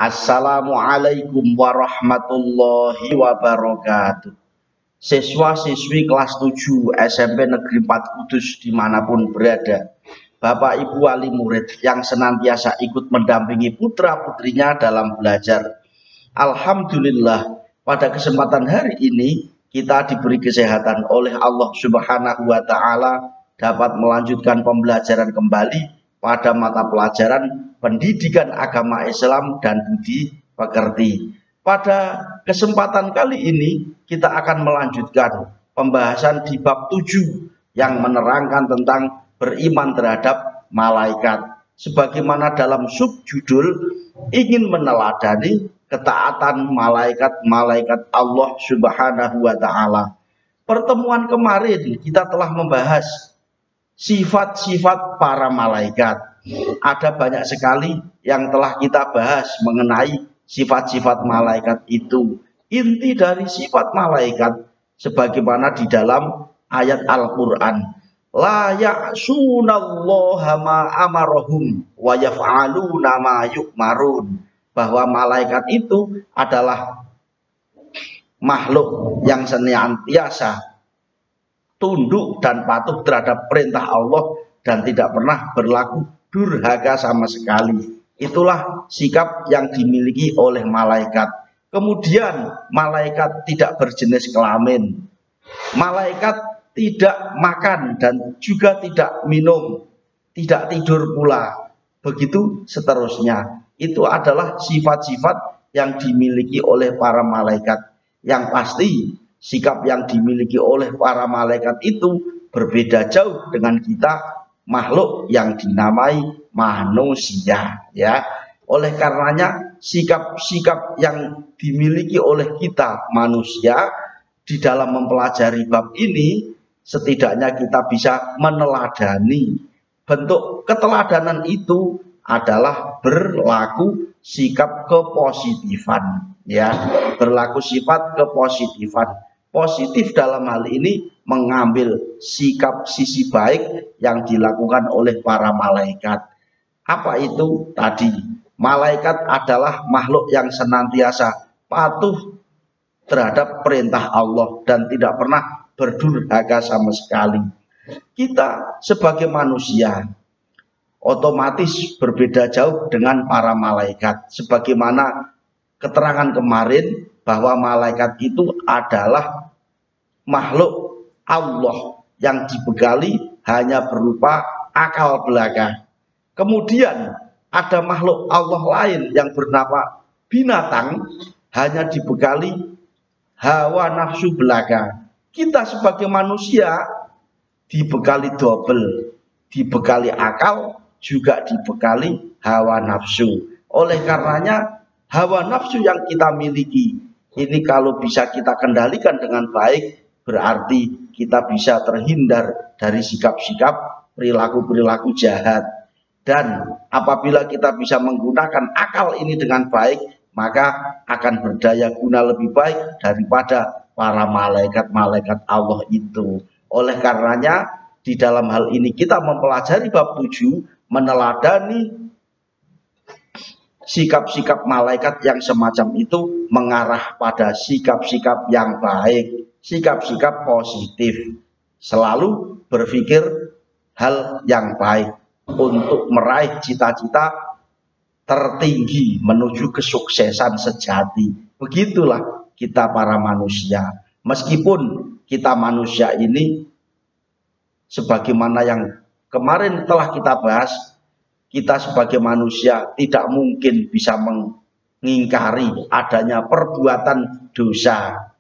Assalamualaikum warahmatullahi wabarakatuh. Siswa-siswi kelas 7 SMP Negeri 4 Kudus dimanapun berada, Bapak Ibu wali murid yang senantiasa ikut mendampingi putra-putrinya dalam belajar. Alhamdulillah, pada kesempatan hari ini kita diberi kesehatan oleh Allah Subhanahu wa Ta'ala dapat melanjutkan pembelajaran kembali pada mata pelajaran Pendidikan Agama Islam dan Budi Pekerti. Pada kesempatan kali ini kita akan melanjutkan pembahasan di bab 7 yang menerangkan tentang beriman terhadap malaikat. Sebagaimana dalam subjudul ingin meneladani ketaatan malaikat-malaikat Allah Subhanahu wa Ta'ala. Pertemuan kemarin kita telah membahas sifat-sifat para malaikat. Ada banyak sekali yang telah kita bahas mengenai sifat-sifat malaikat itu. Inti dari sifat malaikat sebagaimana di dalam ayat Al-Qur'an, la ya'sunallaha ma amarahum wa yaf'aluna ma yu'marun, bahwa malaikat itu adalah makhluk yang senantiasa tunduk dan patuh terhadap perintah Allah dan tidak pernah berlaku durhaka sama sekali. Itulah sikap yang dimiliki oleh malaikat. Kemudian malaikat tidak berjenis kelamin, malaikat tidak makan dan juga tidak minum, tidak tidur pula, begitu seterusnya. Itu adalah sifat-sifat yang dimiliki oleh para malaikat. Yang pasti sikap yang dimiliki oleh para malaikat itu berbeda jauh dengan kita makhluk yang dinamai manusia, ya. Oleh karenanya sikap-sikap yang dimiliki oleh kita manusia di dalam mempelajari bab ini setidaknya kita bisa meneladani. Bentuk keteladanan itu adalah berlaku sikap kepositifan, ya. Berlaku sifat kepositifan. Positif dalam hal ini mengambil sikap sisi baik yang dilakukan oleh para malaikat. Apa itu tadi? Malaikat adalah makhluk yang senantiasa patuh terhadap perintah Allah dan tidak pernah berdurhaka sama sekali. Kita sebagai manusia otomatis berbeda jauh dengan para malaikat. Sebagaimana keterangan kemarin bahwa malaikat itu adalah makhluk Allah yang dibekali hanya berupa akal belaka. Kemudian ada makhluk Allah lain yang bernama binatang, hanya dibekali hawa nafsu belaka. Kita sebagai manusia dibekali double, dibekali akal, juga dibekali hawa nafsu. Oleh karenanya hawa nafsu yang kita miliki ini kalau bisa kita kendalikan dengan baik, berarti kita bisa terhindar dari sikap-sikap perilaku-perilaku jahat. Dan apabila kita bisa menggunakan akal ini dengan baik, maka akan berdaya guna lebih baik daripada para malaikat-malaikat Allah itu. Oleh karenanya di dalam hal ini kita mempelajari bab 7, meneladani sikap-sikap malaikat yang semacam itu mengarah pada sikap-sikap yang baik, sikap-sikap positif. Selalu berpikir hal yang baik untuk meraih cita-cita tertinggi menuju kesuksesan sejati. Begitulah kita para manusia. Meskipun kita manusia ini sebagaimana yang kemarin telah kita bahas, kita sebagai manusia tidak mungkin bisa mengingkari adanya perbuatan dosa.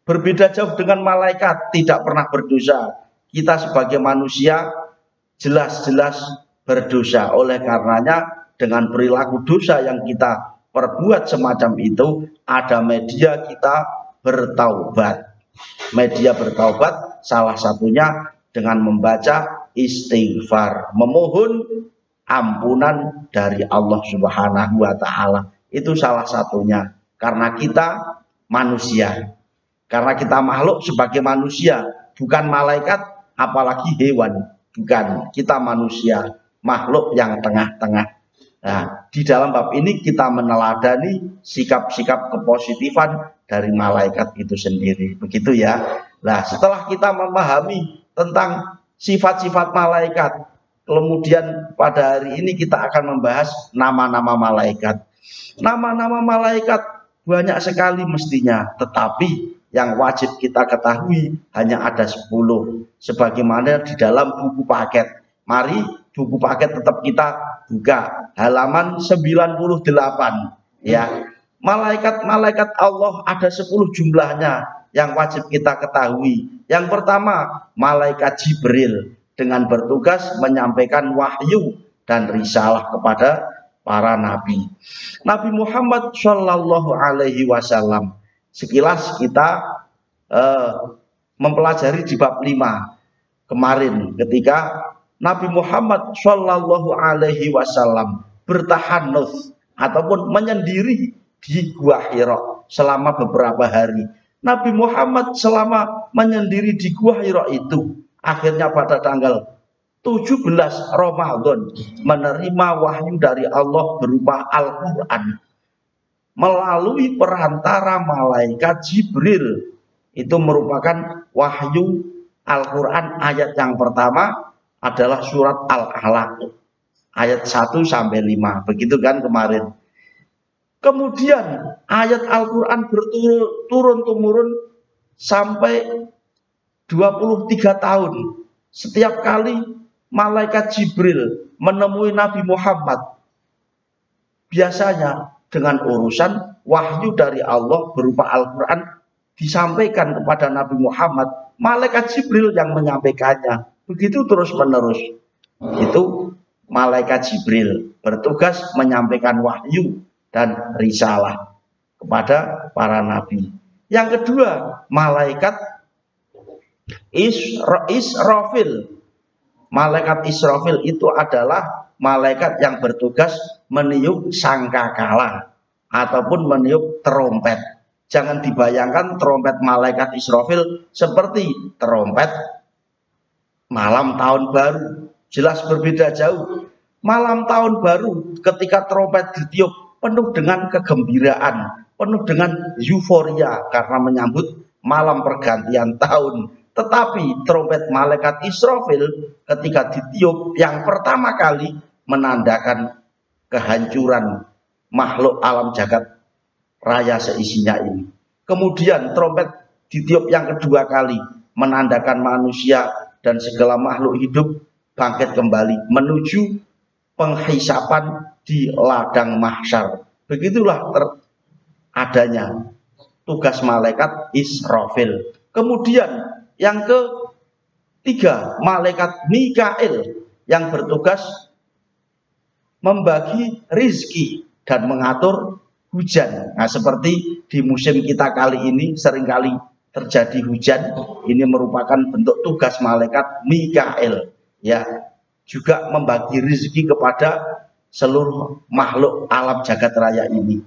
Berbeda jauh dengan malaikat, tidak pernah berdosa. Kita sebagai manusia jelas-jelas berdosa. Oleh karenanya dengan perilaku dosa yang kita perbuat semacam itu, ada media kita bertaubat. Media bertaubat salah satunya dengan membaca istighfar, memohon ampunan dari Allah Subhanahu wa Ta'ala. Itu salah satunya. Karena kita manusia, karena kita makhluk sebagai manusia, bukan malaikat apalagi hewan. Bukan, kita manusia, makhluk yang tengah-tengah. Nah, di dalam bab ini kita meneladani sikap-sikap kepositifan dari malaikat itu sendiri. Begitu ya. Nah, setelah kita memahami tentang sifat-sifat malaikat, kemudian pada hari ini kita akan membahas nama-nama malaikat. Nama-nama malaikat banyak sekali mestinya, tetapi yang wajib kita ketahui hanya ada 10. Sebagaimana di dalam buku paket. Mari buku paket tetap kita buka halaman 98 ya. Malaikat-malaikat Allah ada 10 jumlahnya yang wajib kita ketahui. Yang pertama, malaikat Jibril dengan bertugas menyampaikan wahyu dan risalah kepada para nabi. Nabi Muhammad Shallallahu Alaihi Wasallam. Sekilas kita mempelajari di bab 5 kemarin ketika Nabi Muhammad Shallallahu Alaihi Wasallam bertahanus ataupun menyendiri di Gua Hira selama beberapa hari. Nabi Muhammad selama menyendiri di Gua Hira itu akhirnya pada tanggal 17 Ramadan menerima wahyu dari Allah berupa Al-Quran melalui perantara malaikat Jibril. Itu merupakan wahyu Al-Quran. Ayat yang pertama adalah surat Al-Alaq ayat 1 sampai 5. Begitu kan kemarin. Kemudian ayat Al-Quran berturun-temurun sampai 23 tahun. Setiap kali malaikat Jibril menemui Nabi Muhammad, biasanya dengan urusan wahyu dari Allah berupa Al-Quran disampaikan kepada Nabi Muhammad, malaikat Jibril yang menyampaikannya. Begitu terus menerus. Itu malaikat Jibril bertugas menyampaikan wahyu dan risalah kepada para nabi. Yang kedua, malaikat Israfil. Malaikat Israfil itu adalah malaikat yang bertugas meniup sangkakala ataupun meniup trompet. Jangan dibayangkan trompet malaikat Israfil seperti trompet malam tahun baru. Jelas berbeda jauh. Malam tahun baru ketika trompet ditiup penuh dengan kegembiraan, penuh dengan euforia karena menyambut malam pergantian tahun. Tetapi trompet malaikat Israfil ketika ditiup yang pertama kali menandakan kehancuran makhluk alam jagat raya seisinya ini. Kemudian trompet ditiup yang kedua kali menandakan manusia dan segala makhluk hidup bangkit kembali menuju penghisapan di ladang mahsyar. Begitulah adanya tugas malaikat Israfil. Kemudian yang ketiga, malaikat Mikail yang bertugas membagi rizki dan mengatur hujan. Nah, seperti di musim kita kali ini seringkali terjadi hujan, ini merupakan bentuk tugas malaikat Mikail. Ya, juga membagi rezeki kepada seluruh makhluk alam jagat raya ini.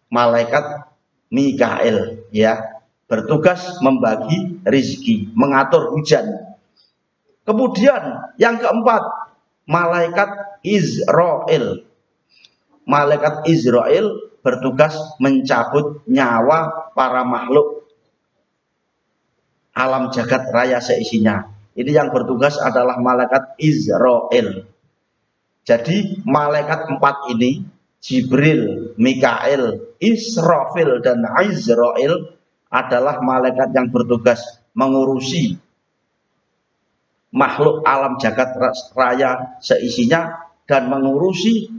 Malaikat Mikail ya bertugas membagi rezeki, mengatur hujan. Kemudian yang keempat, malaikat Israel. Malaikat Israel bertugas mencabut nyawa para makhluk alam jagat raya seisinya. Ini yang bertugas adalah malaikat Israel. Jadi malaikat empat ini, Jibril, Mikail, Israfil, dan Israel adalah malaikat yang bertugas mengurusi makhluk alam jagat raya seisinya dan mengurusi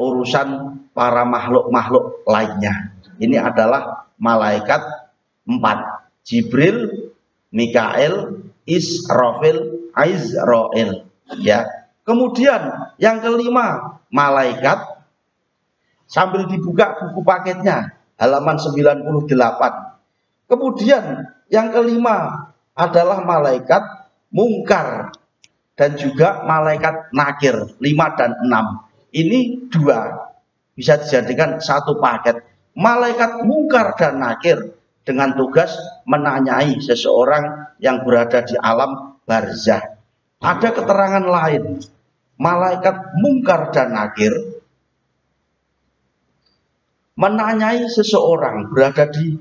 urusan para makhluk-makhluk lainnya. Ini adalah malaikat empat, Jibril, Mikail, Israfil, Israel. Ya. Kemudian yang kelima, malaikat, sambil dibuka buku paketnya halaman 98. Kemudian yang kelima adalah malaikat mungkar dan juga malaikat nakir 5 dan 6. Ini dua bisa dijadikan satu paket. Malaikat mungkar dan nakir dengan tugas menanyai seseorang yang berada di alam barzah. Ada keterangan lain, malaikat mungkar dan nakir menanyai seseorang berada di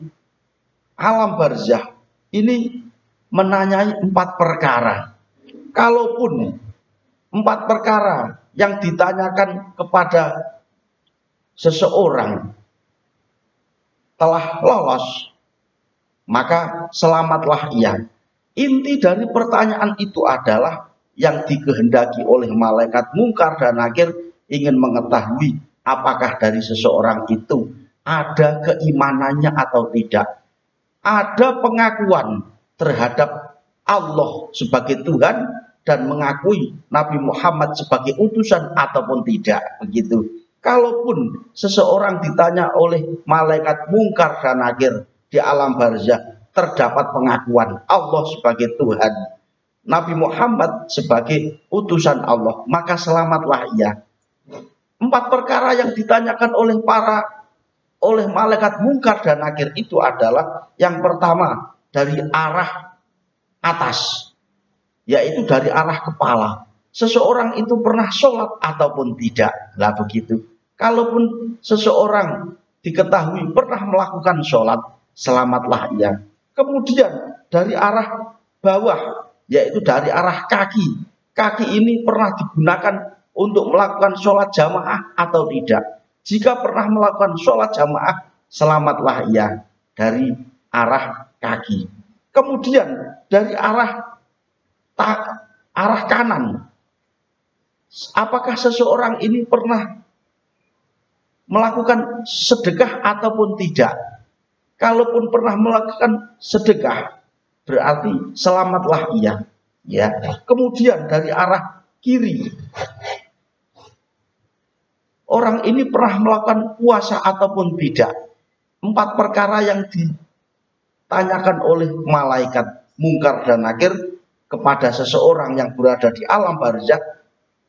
alam barzah ini, menanyai 4 perkara. Kalaupun 4 perkara yang ditanyakan kepada seseorang telah lolos, maka selamatlah ia. Inti dari pertanyaan itu adalah yang dikehendaki oleh malaikat mungkar dan nakir ingin mengetahui apakah dari seseorang itu ada keimanannya atau tidak, ada pengakuan terhadap Allah sebagai Tuhan dan mengakui Nabi Muhammad sebagai utusan ataupun tidak, begitu. Kalaupun seseorang ditanya oleh malaikat mungkar dan nakir di alam barzah terdapat pengakuan Allah sebagai Tuhan, Nabi Muhammad sebagai utusan Allah, maka selamatlah ia. 4 perkara yang ditanyakan oleh malaikat mungkar dan nakir itu adalah yang pertama dari arah atas, yaitu dari arah kepala. Seseorang itu pernah sholat ataupun tidak. Lah begitu. Kalaupun seseorang diketahui pernah melakukan sholat, selamatlah ia. Kemudian dari arah bawah, yaitu dari arah kaki. Kaki ini pernah digunakan untuk melakukan sholat jamaah atau tidak. Jika pernah melakukan sholat jamaah, selamatlah ia dari arah kaki. Kemudian dari arah kanan, apakah seseorang ini pernah melakukan sedekah ataupun tidak? Kalaupun pernah melakukan sedekah, berarti selamatlah ia. Ya. Kemudian dari arah kiri, orang ini pernah melakukan puasa ataupun tidak. 4 perkara yang ditanyakan oleh malaikat mungkar dan nakir kepada seseorang yang berada di alam barzah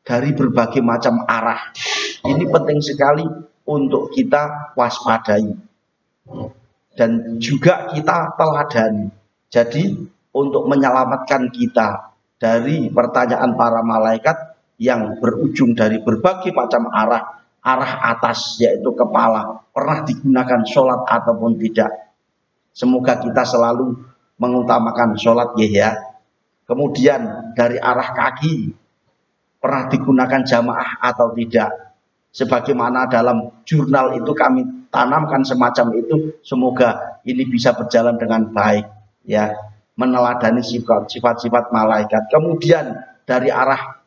dari berbagai macam arah. Ini penting sekali untuk kita waspadai dan juga kita teladani. Jadi untuk menyelamatkan kita dari pertanyaan para malaikat yang berujung dari berbagai macam arah atas, yaitu kepala, pernah digunakan sholat ataupun tidak. Semoga kita selalu mengutamakan sholat ya. Kemudian dari arah kaki, pernah digunakan jamaah atau tidak. Sebagaimana dalam jurnal itu kami tanamkan semacam itu, semoga ini bisa berjalan dengan baik ya, meneladani sifat-sifat malaikat. Kemudian dari arah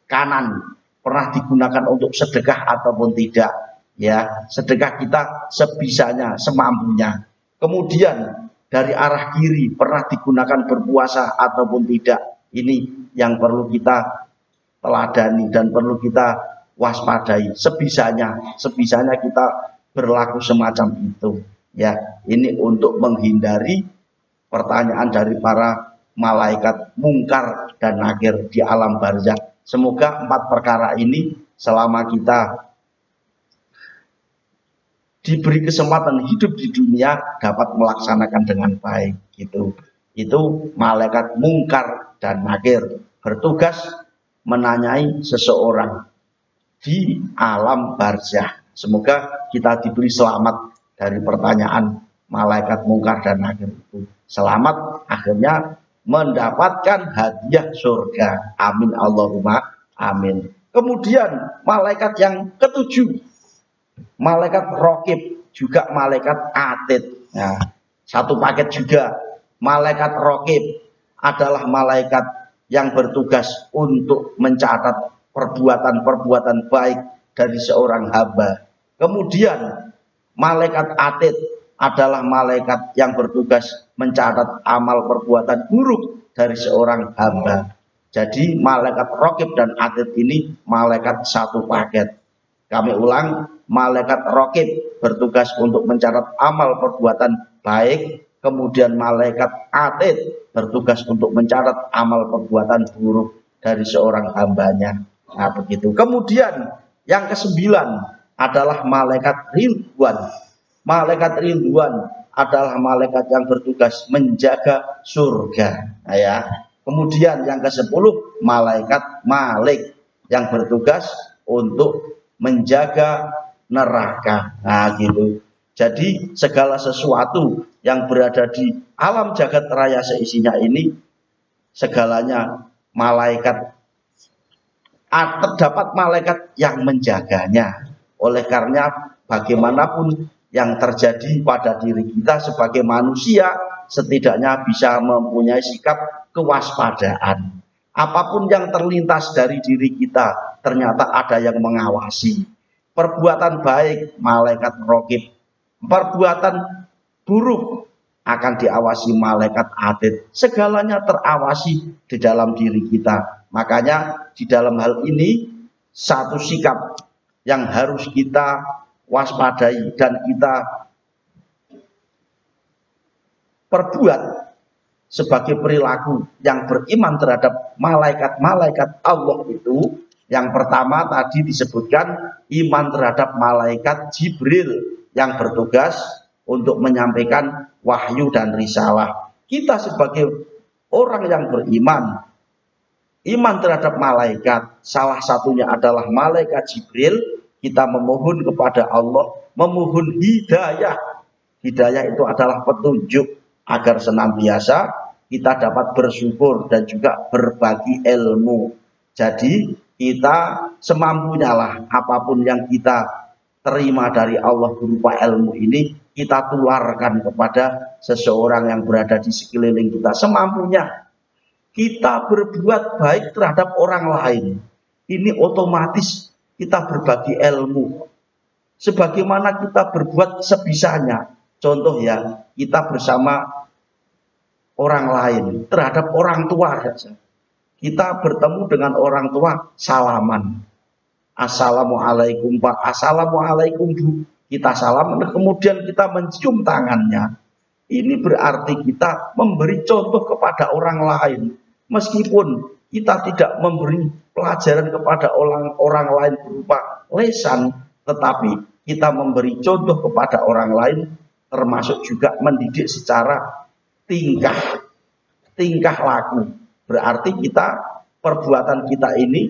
kanan, pernah digunakan untuk sedekah ataupun tidak ya, sedekah kita sebisanya, semampunya. Kemudian dari arah kiri, pernah digunakan berpuasa ataupun tidak. Ini yang perlu kita teladani dan perlu kita waspadai. Sebisanya kita berlaku semacam itu ya. Ini untuk menghindari pertanyaan dari para malaikat mungkar dan nakir di alam barzah. Semoga 4 perkara ini selama kita diberi kesempatan hidup di dunia dapat melaksanakan dengan baik gitu. Itu malaikat mungkar dan nakir bertugas menanyai seseorang di alam barzah. Semoga kita diberi selamat dari pertanyaan malaikat mungkar dan nakir itu. Selamat akhirnya mendapatkan hadiah surga. Amin Allahumma amin. Kemudian malaikat yang ketujuh, malaikat raqib, juga malaikat atid. Nah, satu paket juga. Malaikat raqib adalah malaikat yang bertugas untuk mencatat perbuatan-perbuatan baik dari seorang hamba. Kemudian malaikat atid adalah malaikat yang bertugas mencatat amal perbuatan buruk dari seorang hamba. Jadi malaikat raqib dan atid ini malaikat satu paket. Kami ulang, malaikat raqib bertugas untuk mencatat amal perbuatan baik, kemudian malaikat atid bertugas untuk mencatat amal perbuatan buruk dari seorang hambanya. Nah begitu. Kemudian yang ke-9 adalah malaikat ridwan. Malaikat ridwan adalah malaikat yang bertugas menjaga surga. Nah, ya. Kemudian yang ke-10 malaikat malik yang bertugas untuk menjaga neraka. Nah, gitu. Jadi segala sesuatu yang berada di alam jagat raya seisinya ini, segalanya malaikat, terdapat malaikat yang menjaganya. Oleh karena bagaimanapun yang terjadi pada diri kita sebagai manusia, setidaknya bisa mempunyai sikap kewaspadaan. Apapun yang terlintas dari diri kita, ternyata ada yang mengawasi. Perbuatan baik, malaikat raqib. Perbuatan buruk akan diawasi malaikat atid. Segalanya terawasi di dalam diri kita. Makanya di dalam hal ini satu sikap yang harus kita waspadai dan kita perbuat sebagai perilaku yang beriman terhadap malaikat-malaikat Allah itu. Yang pertama tadi disebutkan iman terhadap malaikat Jibril yang bertugas untuk menyampaikan wahyu dan risalah. Kita sebagai orang yang beriman, iman terhadap malaikat, salah satunya adalah malaikat Jibril. Kita memohon kepada Allah, memohon hidayah. Hidayah itu adalah petunjuk agar senantiasa kita dapat bersyukur dan juga berbagi ilmu. Jadi kita semampunya lah, apapun yang kita terima dari Allah berupa ilmu ini, kita tularkan kepada seseorang yang berada di sekeliling kita. Semampunya kita berbuat baik terhadap orang lain, ini otomatis kita berbagi ilmu. Sebagaimana kita berbuat sebisanya. Contoh ya, kita bersama orang lain, terhadap orang tua saja. Kita bertemu dengan orang tua, salaman. Assalamualaikum Pak, assalamualaikum Bu. Kita salam, kemudian kita mencium tangannya. Ini berarti kita memberi contoh kepada orang lain. Meskipun kita tidak memberi pelajaran kepada orang lain berupa lesan, tetapi kita memberi contoh kepada orang lain, termasuk juga mendidik secara tingkah laku. Berarti kita, perbuatan kita ini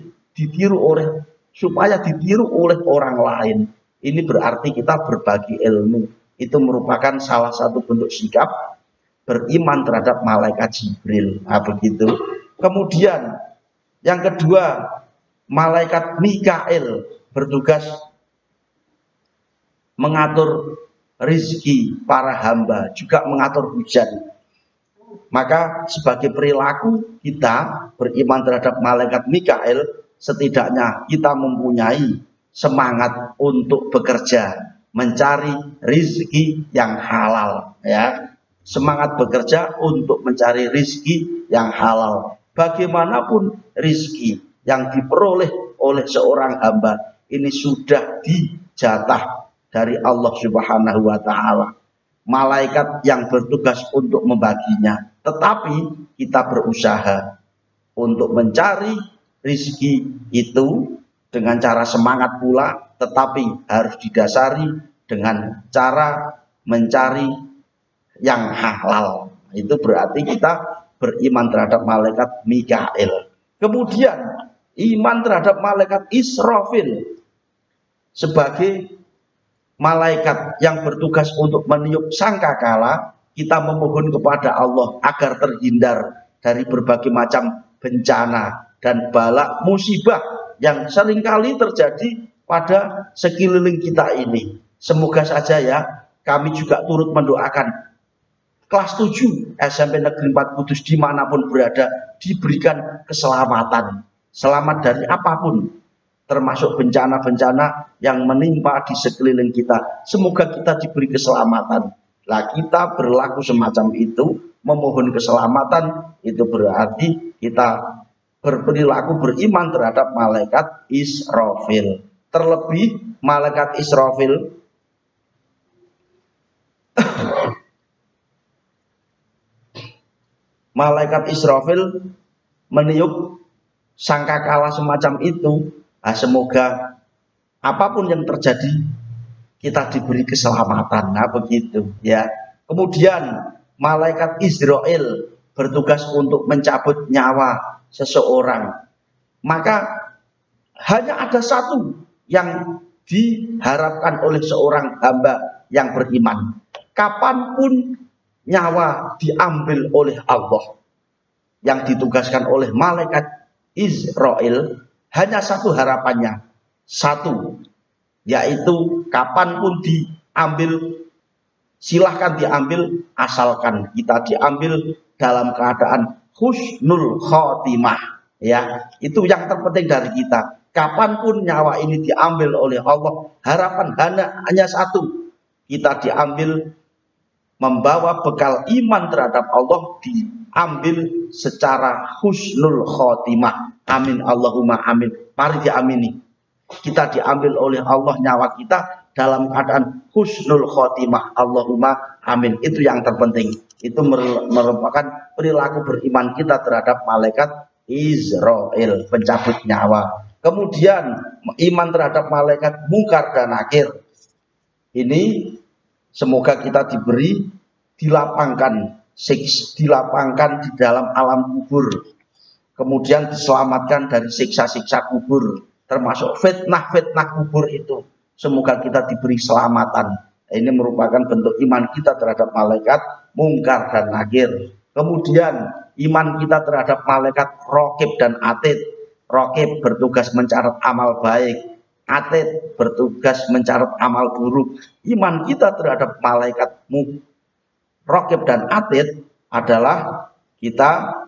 supaya ditiru oleh orang lain. Ini berarti kita berbagi ilmu. Itu merupakan salah satu bentuk sikap beriman terhadap malaikat Jibril. Nah, begitu. Kemudian yang kedua, malaikat Mikail bertugas mengatur rizki para hamba, juga mengatur hujan. Maka sebagai perilaku kita beriman terhadap malaikat Mikail, setidaknya kita mempunyai semangat untuk bekerja, mencari rizki yang halal, ya. Semangat bekerja untuk mencari rizki yang halal. Bagaimanapun rizki yang diperoleh oleh seorang hamba ini sudah dijatah dari Allah Subhanahu wa Ta'ala. Malaikat yang bertugas untuk membaginya. Tetapi kita berusaha untuk mencari rizki itu dengan cara semangat pula, tetapi harus didasari dengan cara mencari yang halal. Itu berarti kita beriman terhadap malaikat Mikail. Kemudian iman terhadap malaikat Israfil sebagai malaikat yang bertugas untuk meniup sangkakala. Kita memohon kepada Allah agar terhindar dari berbagai macam bencana dan bala musibah yang seringkali terjadi pada sekeliling kita ini. Semoga saja ya, kami juga turut mendoakan kelas 7 SMP Negeri 4 Kudus dimanapun berada diberikan keselamatan. Selamat dari apapun, termasuk bencana-bencana yang menimpa di sekeliling kita. Semoga kita diberi keselamatan. Lah kita berlaku semacam itu, memohon keselamatan, itu berarti kita berperilaku beriman terhadap malaikat Israfil. Terlebih malaikat Israfil malaikat Israfil meniup sangkakala semacam itu. Nah, semoga apapun yang terjadi kita diberi keselamatan. Nah, begitu ya. Kemudian malaikat Israel bertugas untuk mencabut nyawa seseorang. Maka hanya ada satu yang diharapkan oleh seorang hamba yang beriman. Kapanpun nyawa diambil oleh Allah, yang ditugaskan oleh malaikat Israel, hanya satu harapannya, satu, yaitu kapanpun diambil, silahkan diambil, asalkan kita diambil dalam keadaan husnul khotimah. Ya, itu yang terpenting dari kita. Kapanpun nyawa ini diambil oleh Allah, harapan hanya satu, kita diambil membawa bekal iman terhadap Allah, diambil secara husnul khotimah. Amin Allahumma amin. Mari diamini. Kita diambil oleh Allah nyawa kita dalam keadaan husnul khotimah. Allahumma amin. Itu yang terpenting. Itu merupakan perilaku beriman kita terhadap malaikat Israel, pencabut nyawa. Kemudian iman terhadap malaikat Munkar dan Nakir. Ini semoga kita diberi, dilapangkan di dalam alam kubur. Kemudian diselamatkan dari siksa-siksa kubur, termasuk fitnah-fitnah kubur itu. Semoga kita diberi selamatan. Ini merupakan bentuk iman kita terhadap malaikat Munkar dan Nakir. Kemudian iman kita terhadap malaikat Raqib dan Atid. Raqib bertugas mencatat amal baik, Atid bertugas mencatat amal buruk. Iman kita terhadap malaikat Raqib dan Atid adalah kita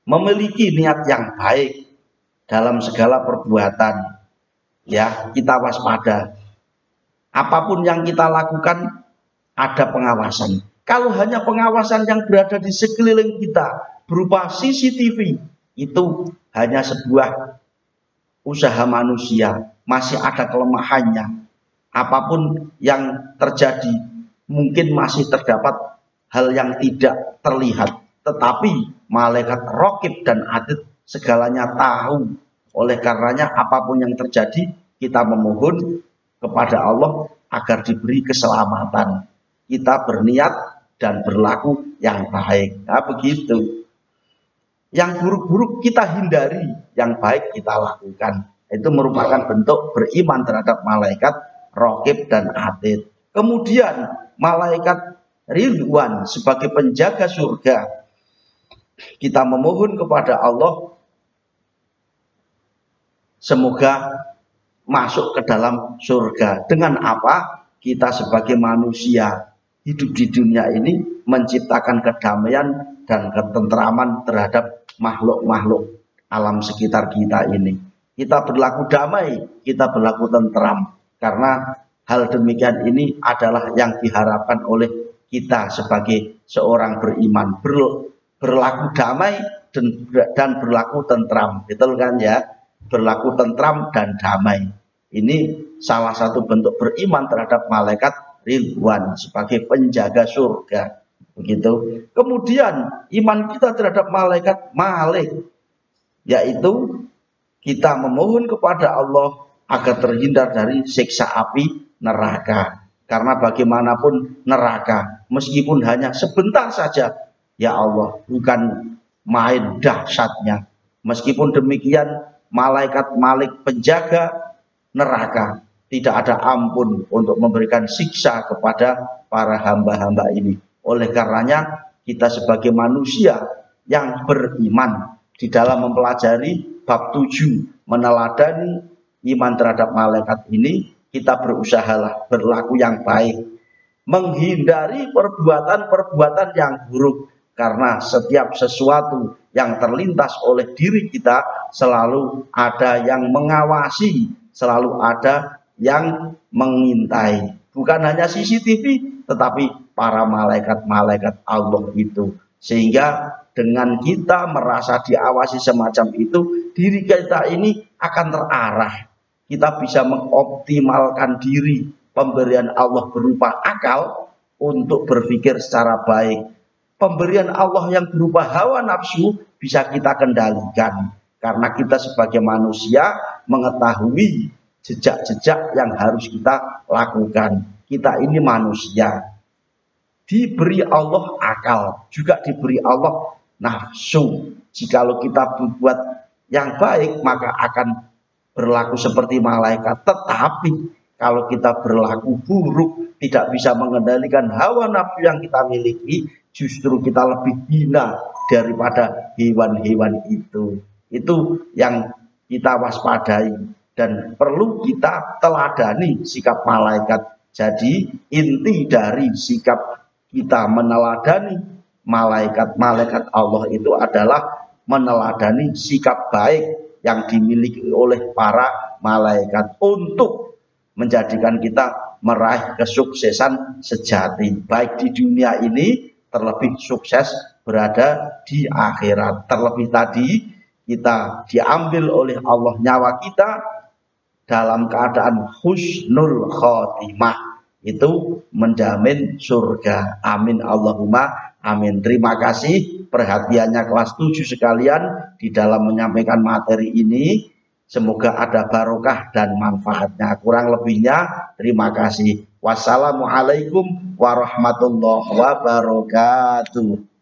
memiliki niat yang baik dalam segala perbuatan. Ya, kita waspada. Apapun yang kita lakukan ada pengawasan. Kalau hanya pengawasan yang berada di sekeliling kita berupa CCTV, itu hanya sebuah usaha manusia, masih ada kelemahannya. Apapun yang terjadi, mungkin masih terdapat hal yang tidak terlihat. Tetapi malaikat Raqib dan Atid segalanya tahu. Oleh karenanya apapun yang terjadi, kita memohon kepada Allah agar diberi keselamatan. Kita berniat dan berlaku yang baik. Nah, begitu. Yang buruk-buruk kita hindari, yang baik kita lakukan. Itu merupakan bentuk beriman terhadap malaikat Raqib dan Atid. Kemudian malaikat Ridwan sebagai penjaga surga. Kita memohon kepada Allah semoga masuk ke dalam surga. Dengan apa? Kita sebagai manusia hidup di dunia ini menciptakan kedamaian dan ketentraman terhadap makhluk-makhluk alam sekitar kita ini. Kita berlaku damai, kita berlaku tentram. Karena hal demikian ini adalah yang diharapkan oleh kita sebagai seorang beriman. Berlaku damai dan berlaku tentram. Betul kan ya? Berlaku tentram dan damai. Ini salah satu bentuk beriman terhadap malaikat Ridwan sebagai penjaga surga. Begitu. Kemudian iman kita terhadap malaikat Malik, yaitu kita memohon kepada Allah agar terhindar dari siksa api neraka. Karena bagaimanapun neraka, meskipun hanya sebentar saja, ya Allah, bukan main dahsyatnya. Meskipun demikian, malaikat Malik penjaga neraka tidak ada ampun untuk memberikan siksa kepada para hamba-hamba ini. Oleh karenanya kita sebagai manusia yang beriman di dalam mempelajari bab 7 meneladani iman terhadap malaikat ini, kita berusahalah berlaku yang baik, menghindari perbuatan-perbuatan yang buruk, karena setiap sesuatu yang terlintas oleh diri kita selalu ada yang mengawasi, selalu ada yang mengintai. Bukan hanya CCTV, tetapi para malaikat-malaikat Allah itu. Sehingga dengan kita merasa diawasi semacam itu, diri kita ini akan terarah. Kita bisa mengoptimalkan diri, pemberian Allah berupa akal untuk berpikir secara baik. Pemberian Allah yang berupa hawa nafsu bisa kita kendalikan. Karena kita sebagai manusia mengetahui jejak-jejak yang harus kita lakukan. Kita ini manusia, diberi Allah akal, juga diberi Allah nafsu. Jikalau kita berbuat yang baik maka akan berlaku seperti malaikat. Tetapi kalau kita berlaku buruk, tidak bisa mengendalikan hawa nafsu yang kita miliki, justru kita lebih hina daripada hewan-hewan itu. Itu yang kita waspadai dan perlu kita teladani sikap malaikat. Jadi inti dari sikap kita meneladani malaikat-malaikat Allah itu adalah meneladani sikap baik yang dimiliki oleh para malaikat untuk menjadikan kita meraih kesuksesan sejati, baik di dunia ini, terlebih sukses berada di akhirat. Terlebih tadi kita diambil oleh Allah nyawa kita dalam keadaan husnul khotimah, itu menjamin surga. Amin Allahumma amin. Terima kasih perhatiannya kelas 7 sekalian di dalam menyampaikan materi ini. Semoga ada barokah dan manfaatnya. Kurang lebihnya terima kasih. Wassalamualaikum warahmatullahi wabarakatuh.